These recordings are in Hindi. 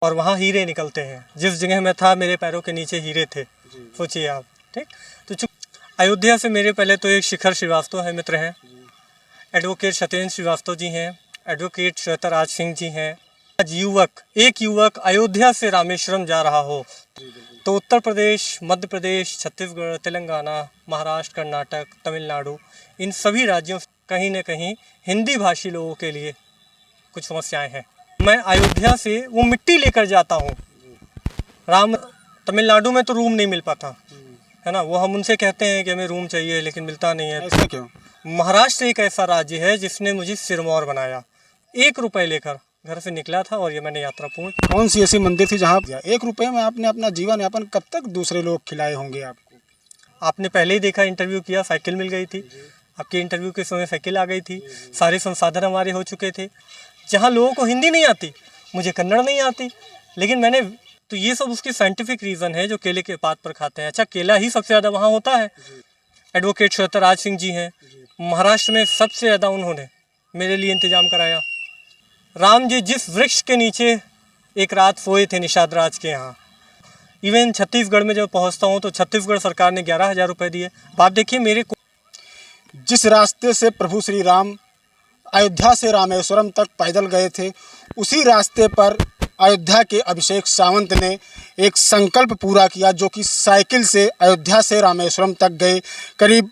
और वहाँ हीरे निकलते हैं। जिस जगह मैं था मेरे पैरों के नीचे हीरे थे, सोचिए आप। ठीक, तो अयोध्या से मेरे पहले तो एक शिखर श्रीवास्तव है, मित्र हैं, एडवोकेट सत्येंद्र श्रीवास्तव जी हैं, एडवोकेट श्वेतराज सिंह जी हैं। आज एक युवक अयोध्या से रामेश्वरम जा रहा हो तो उत्तर प्रदेश, मध्य प्रदेश, छत्तीसगढ़, तेलंगाना, महाराष्ट्र, कर्नाटक, तमिलनाडु, इन सभी राज्यों से कहीं न कहीं हिंदी भाषी लोगों के लिए कुछ समस्याएं हैं। मैं अयोध्या से वो मिट्टी लेकर जाता हूँ। तमिलनाडु में तो रूम नहीं मिल पाता है ना, वो हम उनसे कहते हैं कि हमें रूम चाहिए लेकिन मिलता नहीं है। ऐसा क्यों? महाराष्ट्र एक ऐसा राज्य है जिसने मुझे सिरमौर बनाया। 1 रुपए लेकर घर से निकला था और ये मैंने यात्रा पूर्ण। कौन सी ऐसी मंदिर थी जहाँ 1 रुपए में आपने अपना जीवन यापन कब तक दूसरे लोग खिलाए होंगे आपको? आपने पहले ही देखा, इंटरव्यू किया, साइकिल मिल गई थी। आपके इंटरव्यू के समय साइकिल आ गई थी। सारे संसाधन हमारे हो चुके थे। जहाँ लोगों को हिंदी नहीं आती, मुझे कन्नड़ नहीं आती, लेकिन मैंने तो ये सब उसकी साइंटिफिक रीज़न है जो केले के पात पर खाते हैं। अच्छा, केला ही सबसे ज़्यादा वहाँ होता है। एडवोकेट श्वेतराज सिंह जी हैं, महाराष्ट्र में सबसे ज़्यादा उन्होंने मेरे लिए इंतज़ाम कराया। राम जी जिस वृक्ष के नीचे एक रात सोए थे निषाद राज के यहाँ, इवन छत्तीसगढ़ में जब पहुँचता हूँ तो छत्तीसगढ़ सरकार ने 11,000 रुपये दिए। आप देखिए मेरे को जिस रास्ते से प्रभु श्री राम अयोध्या से रामेश्वरम तक पैदल गए थे, उसी रास्ते पर अयोध्या के अभिषेक सावंत ने एक संकल्प पूरा किया, जो कि साइकिल से अयोध्या से रामेश्वरम तक गए। करीब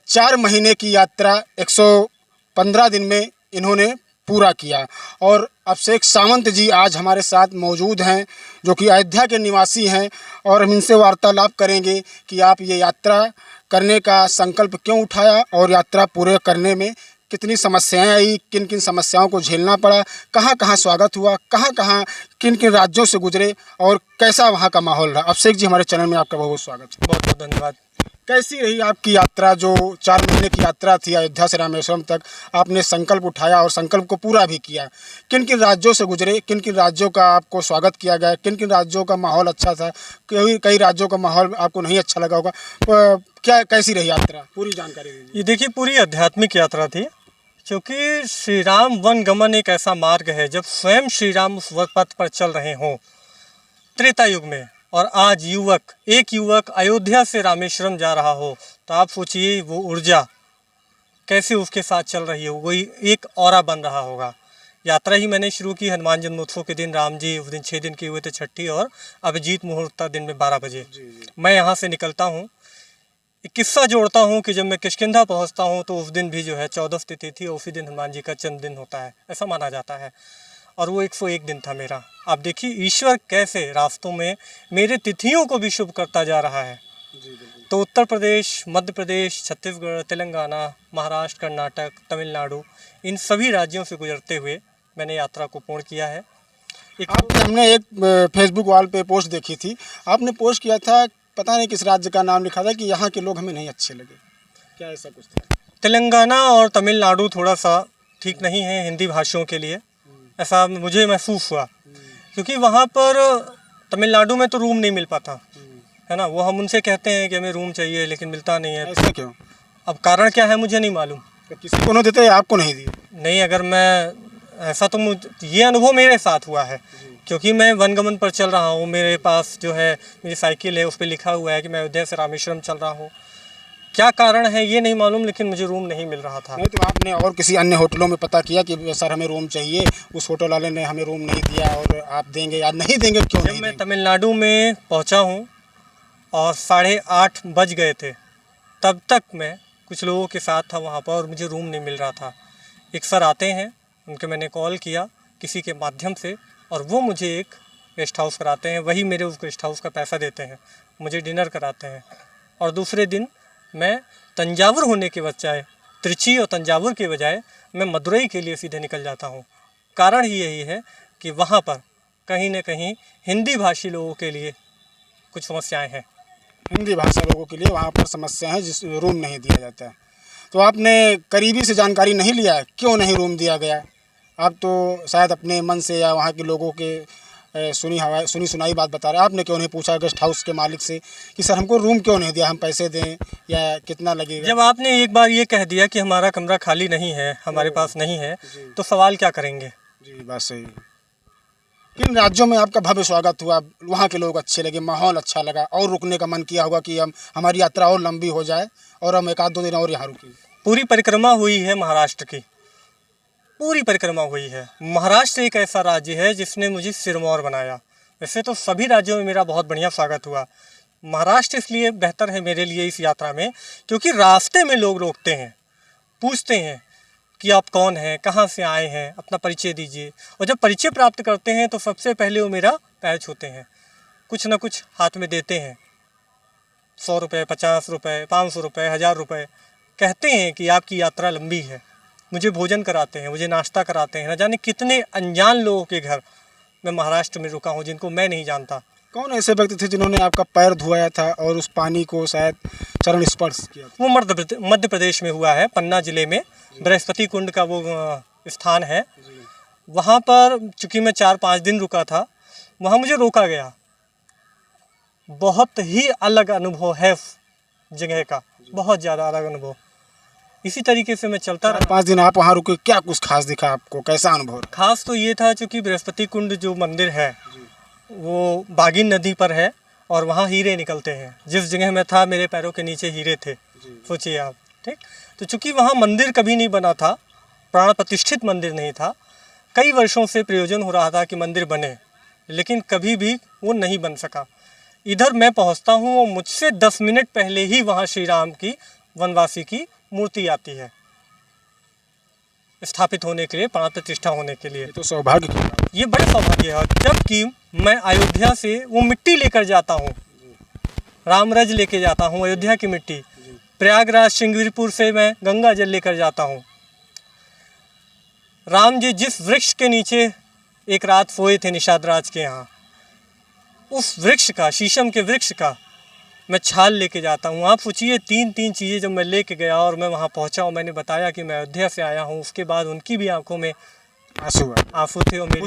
4 महीने की यात्रा 115 दिन में इन्होंने पूरा किया। और अभिषेक सावंत जी आज हमारे साथ मौजूद हैं, जो कि अयोध्या के निवासी हैं, और हम इनसे वार्तालाप करेंगे कि आप ये यात्रा करने का संकल्प क्यों उठाया और यात्रा पूरे करने में कितनी समस्याएं आई, किन किन समस्याओं को झेलना पड़ा, कहाँ कहाँ स्वागत हुआ, कहाँ कहाँ किन किन राज्यों से गुजरे और कैसा वहाँ का माहौल रहा। अभिषेक जी, हमारे चैनल में आपका बहुत बहुत स्वागत है। बहुत बहुत धन्यवाद। कैसी रही आपकी यात्रा, जो 4 महीने की यात्रा थी अयोध्या से रामेश्वरम तक? आपने संकल्प उठाया और संकल्प को पूरा भी किया। किन किन राज्यों से गुजरे, किन किन राज्यों का आपको स्वागत किया गया, किन किन राज्यों का माहौल अच्छा था, कई राज्यों का माहौल आपको नहीं अच्छा लगा होगा? क्या कैसी रही यात्रा, पूरी जानकारी दीजिए। ये देखिए, पूरी आध्यात्मिक यात्रा थी, क्योंकि श्री राम वन गमन एक ऐसा मार्ग है जब स्वयं श्री राम उस पथ पर चल रहे हों त्रेता युग में, और आज एक युवक अयोध्या से रामेश्वरम जा रहा हो, तो आप सोचिए वो ऊर्जा कैसे उसके साथ चल रही है, वही एक ऑरा बन रहा होगा। यात्रा ही मैंने शुरू की हनुमान जन्मोत्सव के दिन। राम जी उस दिन 6 दिन के हुए थे, छठी और अभिजीत मुहूर्त दिन में 12 बजे मैं यहाँ से निकलता हूँ। एक किस्सा जोड़ता हूँ कि जब मैं किष्किंधा पहुँचता हूँ तो उस दिन भी जो है 14 तिथि थी, और उसी दिन हनुमान जी का जन्मदिन होता है, ऐसा माना जाता है, और वो 101 दिन था मेरा। आप देखिए ईश्वर कैसे रास्तों में मेरे तिथियों को भी शुभ करता जा रहा है। तो उत्तर प्रदेश, मध्य प्रदेश, छत्तीसगढ़, तेलंगाना, महाराष्ट्र, कर्नाटक, तमिलनाडु, इन सभी राज्यों से गुजरते हुए मैंने यात्रा को पूर्ण किया है। हमने एक फेसबुक वॉल पे पोस्ट देखी थी, आपने पोस्ट किया था, पता नहीं किस राज्य का नाम लिखा था, कि यहाँ के लोग हमें नहीं अच्छे लगे। क्या ऐसा कुछ था? तेलंगाना और तमिलनाडु थोड़ा सा ठीक नहीं है हिंदी भाषियों के लिए, ऐसा मुझे महसूस हुआ, क्योंकि वहाँ पर तमिलनाडु में तो रूम नहीं मिल पाता है ना, वो हम उनसे कहते हैं कि हमें रूम चाहिए लेकिन मिलता नहीं है। ऐसा क्यों? अब कारण क्या है मुझे नहीं मालूम। तो किसी को नहीं देते, आपको नहीं दिए? नहीं, अगर मैं ऐसा तो ये अनुभव मेरे साथ हुआ है, क्योंकि मैं वनगमन पर चल रहा हूँ। मेरे पास जो है मेरी साइकिल है, उस पर लिखा हुआ है कि मैं अयोध्या से रामेश्वरम चल रहा हूँ। क्या कारण है ये नहीं मालूम, लेकिन मुझे रूम नहीं मिल रहा था। नहीं तो आपने और किसी अन्य होटलों में पता किया कि सर हमें रूम चाहिए, उस होटल वाले ने हमें रूम नहीं दिया, और आप देंगे या नहीं देंगे? क्यों नहीं? जब मैं तमिलनाडु में पहुँचा हूँ और 8:30 बज गए थे, तब तक मैं कुछ लोगों के साथ था वहाँ पर और मुझे रूम नहीं मिल रहा था। एक सर आते हैं, उनके मैंने कॉल किया किसी के माध्यम से, और वो मुझे एक गेस्ट हाउस कराते हैं। वही मेरे उस गेस्ट हाउस का पैसा देते हैं, मुझे डिनर कराते हैं, और दूसरे दिन मैं तंजावुर होने के बजाय, त्रिची और तंजावुर के बजाय मैं मदुरई के लिए सीधे निकल जाता हूँ। कारण ही यही है कि वहाँ पर कहीं न कहीं हिंदी भाषी लोगों के लिए कुछ समस्याएं हैं। हिंदी भाषा लोगों के लिए वहाँ पर समस्या है, जिस रूम नहीं दिया जाता है। तो आपने करीबी से जानकारी नहीं लिया क्यों नहीं रूम दिया गया? आप तो शायद अपने मन से या वहाँ के लोगों के सुनी सुनाई बात बता रहे हैं। आपने क्यों नहीं पूछा गेस्ट हाउस के मालिक से कि सर हमको रूम क्यों नहीं दिया, हम पैसे दें या कितना लगेगा? जब आपने एक बार ये कह दिया कि हमारा कमरा खाली नहीं है, हमारे पास नहीं है, तो सवाल क्या करेंगे? जी, बात सही है। किन राज्यों में आपका भव्य स्वागत हुआ, वहाँ के लोग अच्छे लगे, माहौल अच्छा लगा और रुकने का मन किया होगा कि हमारी यात्रा और लंबी हो जाए और हम एक आध दो दिन और यहाँ रुकें? पूरी परिक्रमा हुई है महाराष्ट्र की, पूरी परिक्रमा हुई है। महाराष्ट्र एक ऐसा राज्य है जिसने मुझे सिरमौर बनाया। वैसे तो सभी राज्यों में मेरा बहुत बढ़िया स्वागत हुआ, महाराष्ट्र इसलिए बेहतर है मेरे लिए इस यात्रा में क्योंकि रास्ते में लोग रोकते हैं, पूछते हैं कि आप कौन हैं, कहाँ से आए हैं, अपना परिचय दीजिए। और जब परिचय प्राप्त करते हैं तो सबसे पहले वो मेरा पैर छूते हैं, कुछ ना कुछ हाथ में देते हैं, 100 रुपये, 50 रुपये, 500 रुपये, 1000 रुपये। कहते हैं कि आपकी यात्रा लंबी है। मुझे भोजन कराते हैं, मुझे नाश्ता कराते हैं। न जाने कितने अनजान लोगों के घर मैं महाराष्ट्र में रुका हूँ जिनको मैं नहीं जानता। कौन ऐसे व्यक्ति थे जिन्होंने आपका पैर धुआया था और उस पानी को शायद चरण स्पर्श किया था? वो मध्य प्रदेश में हुआ है, पन्ना जिले में बृहस्पति कुंड का वो स्थान है। वहाँ पर चूँकि मैं 4-5 दिन रुका था, वहाँ मुझे रोका गया। बहुत ही अलग अनुभव है उस जगह का, बहुत ज़्यादा अलग अनुभव। इसी तरीके से मैं चलता रहा। 5 दिन आप वहाँ रुके, क्या कुछ खास दिखा आपको, कैसा अनुभव रहा? खास तो ये था चूँकि बृहस्पति कुंड जो मंदिर है वो बागिन नदी पर है और वहाँ हीरे निकलते हैं। जिस जगह मैं था मेरे पैरों के नीचे हीरे थे, सोचिए आप। ठीक, तो चूँकि वहाँ मंदिर कभी नहीं बना था, प्राण प्रतिष्ठित मंदिर नहीं था, कई वर्षों से प्रयोजन हो रहा था कि मंदिर बने, लेकिन कभी भी वो नहीं बन सका। इधर मैं पहुँचता हूँ और मुझसे 10 मिनट पहले ही वहाँ श्री राम की वनवासी की मूर्ति आती है स्थापित होने के लिए, प्राण प्रतिष्ठा होने के लिए। ये तो सौभाग्य की बात है। ये बड़े सौभाग्य है। जबकि मैं अयोध्या से वो मिट्टी लेकर जाता हूँ, रामरज लेके जाता हूँ, अयोध्या की मिट्टी। प्रयागराज श्रृंगवीरपुर से मैं गंगा जल लेकर जाता हूँ। राम जी जिस वृक्ष के नीचे एक रात सोए थे निषाद राज के यहाँ, उस वृक्ष का, शीशम के वृक्ष का मैं छाल लेके जाता हूँ। आप सोचिए 3 चीज़ें जब मैं लेके गया और मैं वहाँ पहुँचा और मैंने बताया कि मैं अयोध्या से आया हूँ, उसके बाद उनकी भी आंखों में आंसू थे और मेरे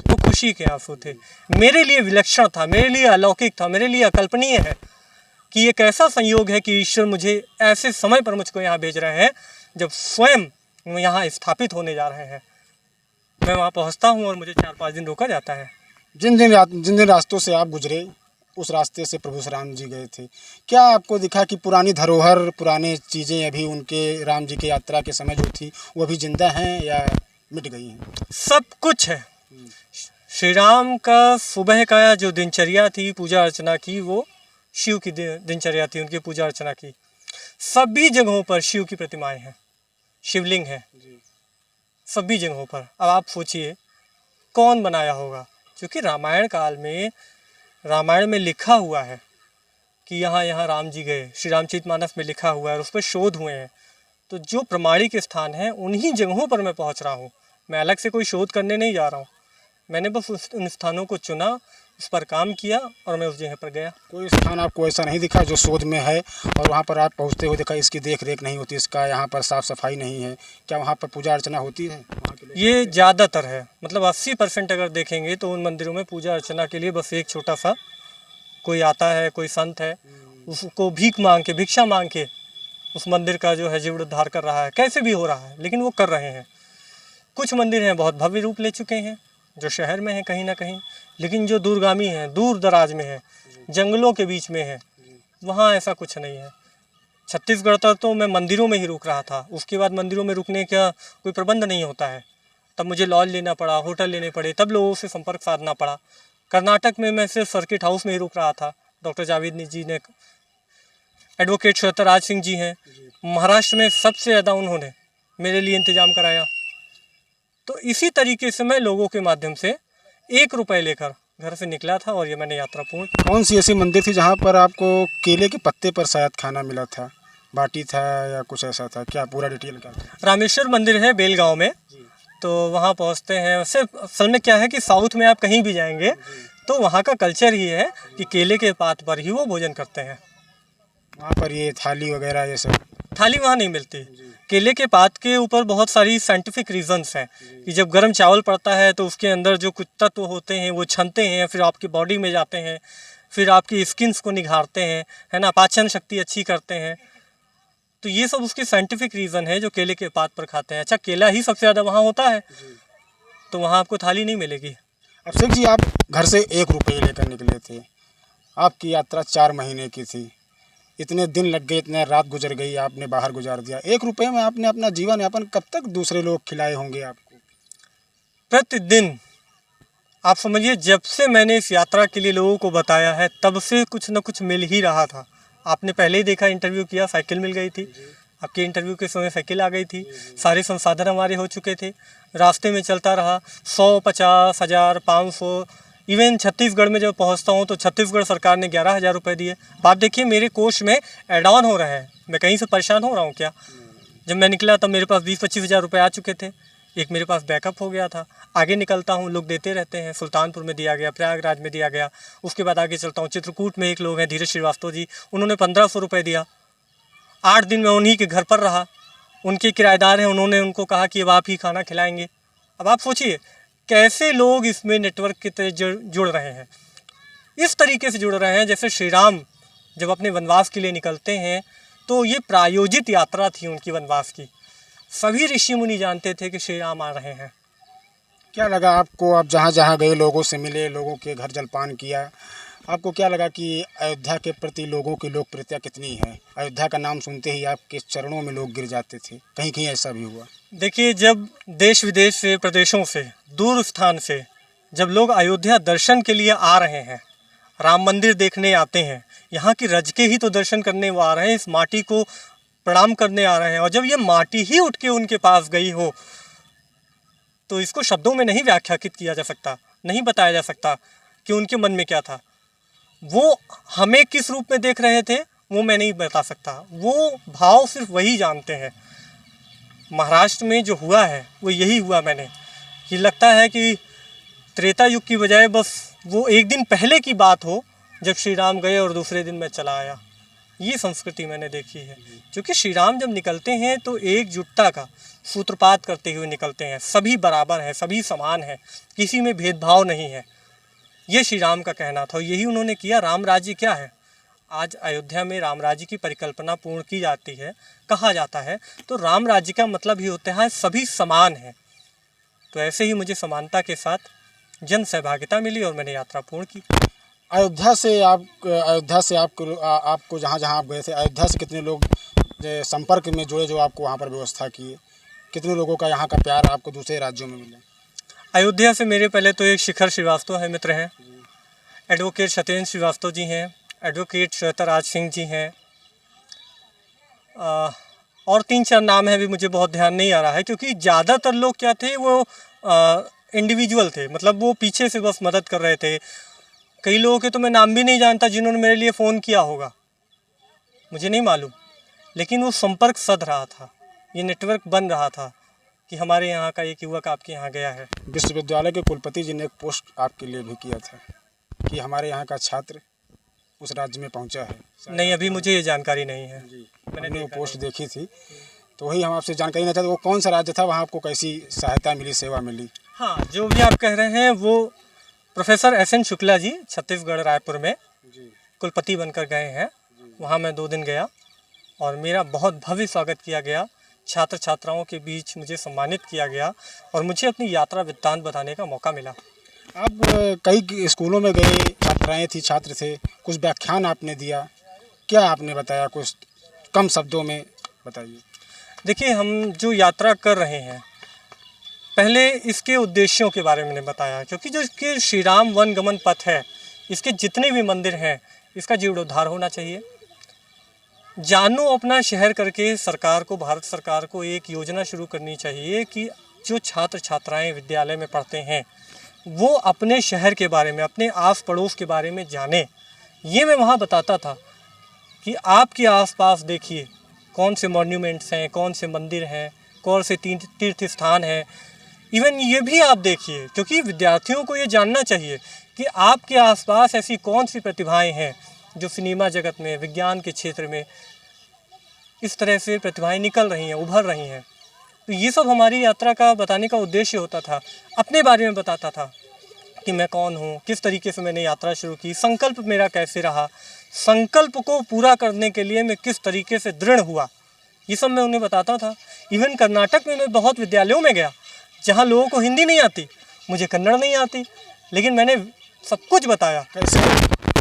वो खुशी के आंसू थे। मेरे लिए विलक्षण था, मेरे लिए अलौकिक था, मेरे लिए अकल्पनीय है कि एक ऐसा संयोग है कि ईश्वर मुझे ऐसे समय पर मुझको यहाँ भेज रहे हैं जब स्वयं यहाँ स्थापित होने जा रहे हैं। मैं वहाँ पहुँचता हूँ और मुझे 4-5 दिन रोका जाता है। जिन जिन रास्तों से आप गुजरे, उस रास्ते से प्रभु श्री राम जी गए थे, क्या आपको दिखा कि पुरानी धरोहर, पुरानी चीज़ें अभी उनके राम जी की यात्रा के समय जो थी वो अभी जिंदा हैं या मिट गई हैं? सब कुछ है। श्री राम का सुबह का जो दिनचर्या थी पूजा अर्चना की, वो शिव की दिनचर्या थी, उनकी पूजा अर्चना की। सभी जगहों पर शिव की प्रतिमाएं हैं, शिवलिंग है सभी जगहों पर। अब आप सोचिए कौन बनाया होगा, क्योंकि रामायण में लिखा हुआ है कि यहाँ राम जी गए, श्री रामचरितमानस में लिखा हुआ है और उस पर शोध हुए हैं। तो जो प्रमाणिक स्थान हैं उन्हीं जगहों पर मैं पहुँच रहा हूँ। मैं अलग से कोई शोध करने नहीं जा रहा हूँ, मैंने बस उन स्थानों को चुना, उस पर काम किया और मैं उस जगह पर गया। कोई स्थान आपको ऐसा नहीं दिखा जो शोध में है और वहाँ पर आप पहुँचते हुए देखा इसकी देख रेख नहीं होती, इसका यहाँ पर साफ़ सफाई नहीं है? क्या वहाँ पर पूजा अर्चना होती है? ये ज़्यादातर है, मतलब 80% अगर देखेंगे तो उन मंदिरों में पूजा अर्चना के लिए बस एक छोटा सा कोई आता है, कोई संत है, उसको भिक्षा मांग के उस मंदिर का जो है जीर्णोद्धार कर रहा है। कैसे भी हो रहा है, लेकिन वो कर रहे हैं। कुछ मंदिर हैं बहुत भव्य रूप ले चुके हैं, जो शहर में हैं कहीं ना कहीं, लेकिन जो दूरगामी हैं, दूर दराज में है, जंगलों के बीच में है, वहाँ ऐसा कुछ नहीं है। छत्तीसगढ़ तक तो मैं मंदिरों में ही रुक रहा था, उसके बाद मंदिरों में रुकने का कोई प्रबंध नहीं होता है, तब मुझे लॉज लेना पड़ा, होटल लेने पड़े, तब लोगों से संपर्क साधना पड़ा। कर्नाटक में मैं सिर्फ सर्किट हाउस में ही रुक रहा था। डॉक्टर जावेद जी ने, एडवोकेट श्वेतराज सिंह जी हैं, महाराष्ट्र में सबसे ज़्यादा उन्होंने मेरे लिए इंतज़ाम कराया। तो इसी तरीके से मैं लोगों के माध्यम से 1 रुपये लेकर घर से निकला था और ये मैंने यात्रा पूर्ण। कौन सी ऐसी मंदिर थी जहाँ पर आपको केले के पत्ते पर शायद खाना मिला था, बाटी था या कुछ ऐसा था? क्या पूरा डिटेल क्या था? रामेश्वर मंदिर है बेलगांव में, तो वहाँ पहुँचते हैं। वैसे असल में क्या है कि साउथ में आप कहीं भी जाएंगे तो वहाँ का कल्चर ही है कि केले के पात पर ही वो भोजन करते हैं। वहाँ पर ये थाली वगैरह ये सब? थाली वहाँ नहीं मिलती। केले के पात के ऊपर बहुत सारी साइंटिफिक रीजंस हैं कि जब गर्म चावल पड़ता है तो उसके अंदर जो कुछ तत्व होते हैं वो छनते हैं, फिर आपकी बॉडी में जाते हैं, फिर आपकी स्किन्स को निखारते हैं, है ना, पाचन शक्ति अच्छी करते हैं। तो ये सब उसकी साइंटिफिक रीज़न है जो केले के पात पर खाते हैं। अच्छा, केला ही सबसे ज़्यादा वहाँ होता है, तो वहाँ आपको थाली नहीं मिलेगी। अभिषेक जी, आप घर से 1 रुपये लेकर निकले थे। आपकी यात्रा 4 महीने की थी। इतने दिन लग गए, इतने रात गुजर गई, आपने बाहर गुजार दिया। 1 रुपये में आपने अपना जीवन यापन कब तक दूसरे लोग खिलाए होंगे आपको? प्रतिदिन आप समझिए, जब से मैंने इस यात्रा के लिए लोगों को बताया है तब से कुछ न कुछ मिल ही रहा था। आपने पहले ही देखा, इंटरव्यू किया, साइकिल मिल गई थी। आपके इंटरव्यू के समय साइकिल आ गई थी। सारे संसाधन हमारे हो चुके थे। रास्ते में चलता रहा, 100, 50, 1000, 500, इवन छत्तीसगढ़ में जब पहुंचता हूं तो छत्तीसगढ़ सरकार ने 11,000 रुपये दिए। आप देखिए, मेरे कोष में एड ऑन हो रहा है। मैं कहीं से परेशान हो रहा हूँ क्या? जब मैं निकला तब मेरे पास 20-25 हज़ार रुपये आ चुके थे। एक मेरे पास बैकअप हो गया था। आगे निकलता हूँ, लोग देते रहते हैं। सुल्तानपुर में दिया गया, प्रयागराज में दिया गया। उसके बाद आगे चलता हूँ, चित्रकूट में एक लोग हैं, धीरज श्रीवास्तव जी, उन्होंने 1500 रुपये दिया। 8 दिन में उन्हीं के घर पर रहा। उनके किराएदार हैं, उन्होंने उनको कहा कि अब आप ही खाना खिलाएंगे। अब आप सोचिए कैसे लोग इसमें नेटवर्क के तरह जुड़ रहे हैं। इस तरीके से जुड़ रहे हैं जैसे श्री राम जब अपने वनवास के लिए निकलते हैं तो ये प्रायोजित यात्रा थी उनकी वनवास की। सभी ऋषि मुनि जानते थे कि श्री राम आ रहे हैं। क्या लगा आपको? आप जहाँ जहाँ गए, लोगों से मिले, लोगों के घर जलपान किया, आपको क्या लगा कि अयोध्या के प्रति लोगों की लोकप्रियता कितनी है? अयोध्या का नाम सुनते ही आपके चरणों में लोग गिर जाते थे। कहीं कहीं ऐसा भी हुआ? देखिए, जब देश विदेश से, प्रदेशों से, दूर स्थान से जब लोग अयोध्या दर्शन के लिए आ रहे हैं, राम मंदिर देखने आते हैं, यहाँ की रज के ही तो दर्शन करने वो आ रहे हैं, इस माटी को प्रणाम करने आ रहे हैं, और जब ये माटी ही उठ के उनके पास गई हो तो इसको शब्दों में नहीं व्याख्यात किया जा सकता, नहीं बताया जा सकता कि उनके मन में क्या था। वो हमें किस रूप में देख रहे थे वो मैं नहीं बता सकता। वो भाव सिर्फ वही जानते हैं। महाराष्ट्र में जो हुआ है वो यही हुआ। मैंने ये लगता है कि त्रेता युग की बजाय बस वो एक दिन पहले की बात हो जब श्री राम गए और दूसरे दिन मैं चला आया। ये संस्कृति मैंने देखी है। क्योंकि श्री राम जब निकलते हैं तो एकजुटता का सूत्रपात करते हुए निकलते हैं। सभी बराबर हैं, सभी समान हैं, किसी में भेदभाव नहीं है। ये श्री राम का कहना था, यही उन्होंने किया। राम राज्य क्या है? आज अयोध्या में राम राज्य की परिकल्पना पूर्ण की जाती है, कहा जाता है, तो राम राज्य का मतलब ही होता है सभी समान हैं। तो ऐसे ही मुझे समानता के साथ जन सहभागिता मिली और मैंने यात्रा पूर्ण की। अयोध्या से आपको जहाँ जहाँ आप गए थे, अयोध्या से कितने लोग संपर्क में जुड़े जो आपको वहाँ पर व्यवस्था किए? कितने लोगों का यहाँ का प्यार आपको दूसरे राज्यों में मिला? अयोध्या से मेरे पहले तो एक शिखर श्रीवास्तव है, मित्र हैं। एडवोकेट सत्येंद्र श्रीवास्तव जी हैं। एडवोकेट श्वेतराज सिंह जी हैं। और 3-4 नाम हैं, भी मुझे बहुत ध्यान नहीं आ रहा है, क्योंकि ज़्यादातर लोग क्या थे, वो इंडिविजुअल थे, मतलब वो पीछे से बस मदद कर रहे थे। कई लोगों के तो मैं नाम भी नहीं जानता जिन्होंने मेरे लिए फ़ोन किया होगा, मुझे नहीं मालूम, लेकिन वो संपर्क सध रहा था, ये नेटवर्क बन रहा था कि हमारे यहाँ का एक युवक आपके यहाँ गया है। विश्वविद्यालय के कुलपति जी ने एक पोस्ट आपके लिए भी किया था कि हमारे यहाँ का छात्र उस राज्य में पहुँचा है। नहीं, अभी मुझे ये जानकारी नहीं है। मैंने वो पोस्ट देखी थी, तो वही हम आपसे जानकारी नहीं चाहते, वो कौन सा राज्य था, वहाँ आपको कैसी सहायता मिली, सेवा मिली? हाँ, जो भी आप कह रहे हैं वो प्रोफेसर एस.एन. शुक्ला जी छत्तीसगढ़ रायपुर में कुलपति बनकर गए हैं। वहाँ मैं 2 दिन गया और मेरा बहुत भव्य स्वागत किया गया। छात्र छात्राओं के बीच मुझे सम्मानित किया गया और मुझे अपनी यात्रा वृत्तांत बताने का मौका मिला। आप कई स्कूलों में गए, छात्राएं थी, छात्र थे, कुछ व्याख्यान आपने दिया, क्या आपने बताया? कुछ कम शब्दों में बताइए। देखिए, हम जो यात्रा कर रहे हैं, पहले इसके उद्देश्यों के बारे में बताया, क्योंकि जो इसके श्री राम वन गमन पथ है, इसके जितने भी मंदिर हैं, इसका जीर्णोद्धार होना चाहिए। जानो अपना शहर करके सरकार को, भारत सरकार को एक योजना शुरू करनी चाहिए कि जो छात्र छात्राएं विद्यालय में पढ़ते हैं वो अपने शहर के बारे में, अपने आस पड़ोस के बारे में जाने। ये मैं वहाँ बताता था कि आपके आसपास देखिए कौन से मॉन्यूमेंट्स हैं, कौन से मंदिर हैं, कौन से तीर्थ स्थान हैं। इवन ये भी आप देखिए, क्योंकि विद्यार्थियों को ये जानना चाहिए कि आपके आसपास ऐसी कौन सी प्रतिभाएं हैं जो सिनेमा जगत में, विज्ञान के क्षेत्र में इस तरह से प्रतिभाएं निकल रही हैं, उभर रही हैं। तो ये सब हमारी यात्रा का बताने का उद्देश्य होता था। अपने बारे में बताता था कि मैं कौन हूँ, किस तरीके से मैंने यात्रा शुरू की, संकल्प मेरा कैसे रहा, संकल्प को पूरा करने के लिए मैं किस तरीके से दृढ़ हुआ, ये सब मैं उन्हें बताता था। इवन कर्नाटक में मैं बहुत विद्यालयों में गया जहाँ लोगों को हिंदी नहीं आती, मुझे कन्नड़ नहीं आती, लेकिन मैंने सब कुछ बताया। कैसे?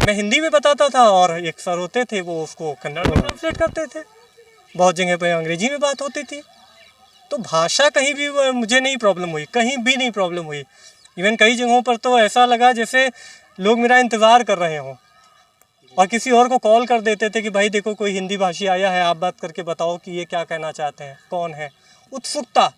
मैं हिंदी में बताता था और एक सर होते थे वो उसको कन्नड़ में ट्रांसलेट करते थे। बहुत जगह पे अंग्रेजी में बात होती थी। तो भाषा कहीं भी मुझे नहीं प्रॉब्लम हुई, कहीं भी नहीं प्रॉब्लम हुई। इवन कई जगहों पर तो ऐसा लगा जैसे लोग मेरा इंतज़ार कर रहे हों और किसी और को कॉल कर देते थे कि भाई देखो कोई हिंदी भाषी आया है, आप बात करके बताओ कि ये क्या कहना चाहते हैं, कौन है। उत्सुकता,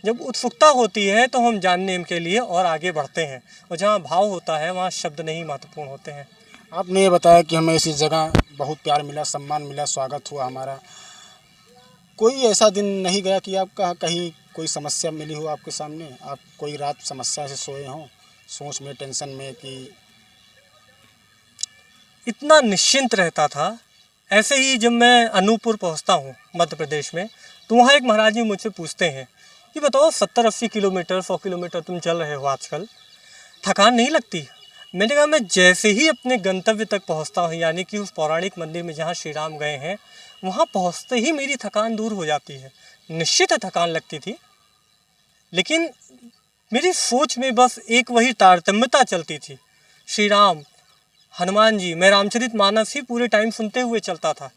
जब उत्सुकता होती है तो हम जानने के लिए और आगे बढ़ते हैं, और जहाँ भाव होता है वहाँ शब्द नहीं महत्वपूर्ण होते हैं। आपने ये बताया कि हमें इसी जगह बहुत प्यार मिला, सम्मान मिला, स्वागत हुआ हमारा। कोई ऐसा दिन नहीं गया कि आपका कहीं कोई समस्या मिली हो आपके सामने, आप कोई रात समस्या से सोए हों, सोच में, टेंशन में कि इतना निश्चिंत रहता था। ऐसे ही जब मैं अनूपपुर पहुंचता हूं मध्य प्रदेश में, तो वहाँ एक महाराज जी मुझसे पूछते हैं कि बताओ 70-80 किलोमीटर 100 किलोमीटर तुम चल रहे हो आजकल, थकान नहीं लगती? मैंने कहा मैं जैसे ही अपने गंतव्य तक पहुंचता हूं, यानी कि उस पौराणिक मंदिर में जहाँ श्री राम गए हैं, वहाँ पहुँचते ही मेरी थकान दूर हो जाती है। निश्चित है थकान लगती थी, लेकिन मेरी सोच में बस एक वही तारतम्यता चलती थी। श्री राम, हनुमान जी, मैं रामचरितमानस ही पूरे टाइम सुनते हुए चलता था।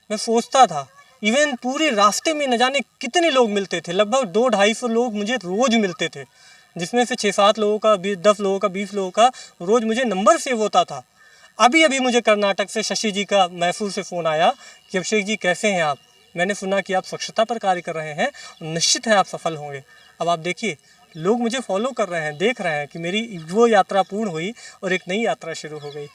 मैं सोचता था, इवन पूरे रास्ते में न जाने कितने लोग मिलते थे, लगभग 200-250 लोग मुझे रोज़ मिलते थे, जिसमें से 6-7 लोगों का, 10 लोगों का, 20 लोगों का रोज़ मुझे नंबर सेव होता था। अभी अभी मुझे कर्नाटक से शशि जी का मैसूर से फ़ोन आया कि अभिषेक जी कैसे हैं आप, मैंने सुना कि आप स्वच्छता पर कार्य कर रहे हैं, निश्चित है आप सफल होंगे। अब आप देखिए, लोग मुझे फॉलो कर रहे हैं, देख रहे हैं कि मेरी वो यात्रा पूर्ण हुई और एक नई यात्रा शुरू हो गई।